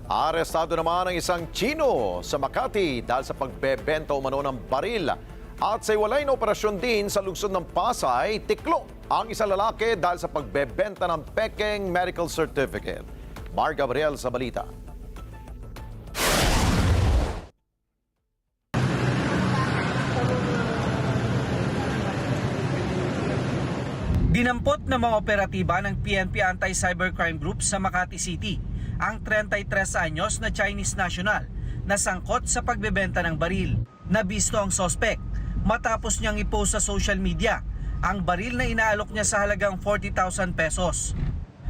Arestado naman ang isang Chino sa Makati dahil sa pagbebenta umano ng baril. At sa iwalay na operasyon din sa lungsod ng Pasay, tiklo ang isang lalaki dahil sa pagbebenta ng pekeng medical certificate. Mar Gabriel sa balita. Dinampot ng mga operatiba ng PNP Anti-Cybercrime Group sa Makati City ang 33 anyos na Chinese national na sangkot sa pagbebenta ng baril. Nabisto ang sospek matapos niyang ipost sa social media ang baril na inaalok niya sa halagang 40,000 pesos.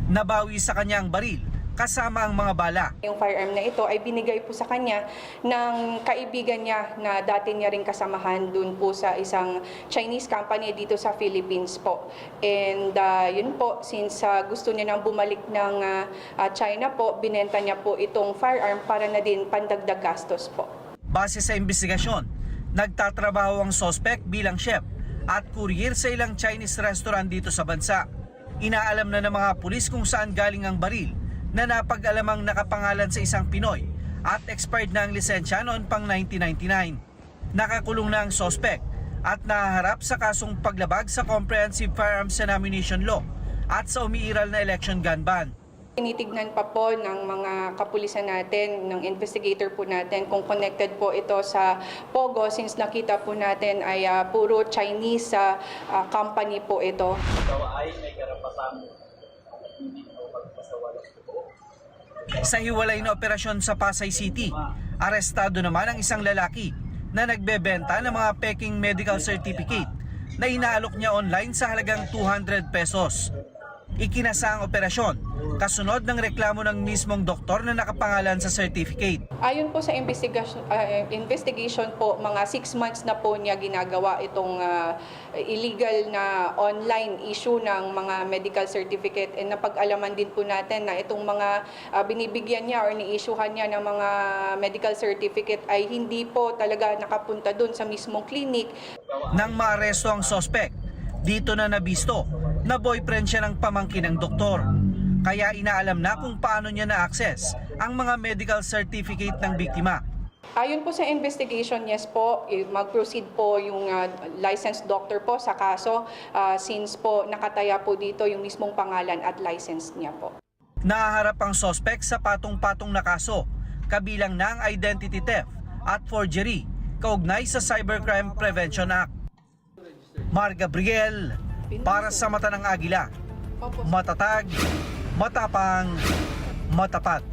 Nabawi sa kanya ang baril kasama ang mga bala. Yung firearm na ito ay binigay po sa kanya ng kaibigan niya na dati niya rin kasamahan dun po sa isang Chinese company dito sa Philippines po. And yun po, since gusto niya nang bumalik ng China po, binenta niya po itong firearm para na din pandagdag gastos po. Base sa investigasyon, nagtatrabaho ang suspect bilang chef at courier sa ilang Chinese restaurant dito sa bansa. Inaalam na ng mga pulis kung saan galing ang baril na napag-alamang nakapangalan sa isang Pinoy at expired na ang lisensya noon pang 1999. Nakakulong na ang suspect at nahaharap sa kasong paglabag sa Comprehensive Firearms and Ammunition Law at sa umiiral na election gun ban. Tinitignan pa po ng mga kapulisan natin, ng investigator po natin kung connected po ito sa Pogo since nakita po natin ay puro Chinese company po ito. Sa hiwalay na operasyon sa Pasay City, arestado naman ang isang lalaki na nagbebenta ng mga peking medical certificate na inaalok niya online sa halagang 200 pesos. Ikinasa ang operasyon kasunod ng reklamo ng mismong doktor na nakapangalan sa certificate. Ayon po sa investigation po, mga 6 months na po niya ginagawa itong illegal na online issue ng mga medical certificate. And napag-alaman din po natin na itong mga binibigyan niya or ni-issuehan niya ng mga medical certificate ay hindi po talaga nakapunta doon sa mismong clinic. Nang maaresto ang suspect, dito na nabisto na boyfriend siya ng pamangkin ng doktor. Kaya inaalam na kung paano niya na-access ang mga medical certificate ng biktima. Ayon po sa investigation, yes po, mag-proceed po yung licensed doctor po sa kaso since po nakataya po dito yung mismong pangalan at license niya po. Nahaharap ang suspect sa patong-patong na kaso, kabilang na ang identity theft at forgery, kaugnay sa Cybercrime Prevention Act. Mar Gabriel, para sa Mata ng Agila, matatag, matapang, matapat.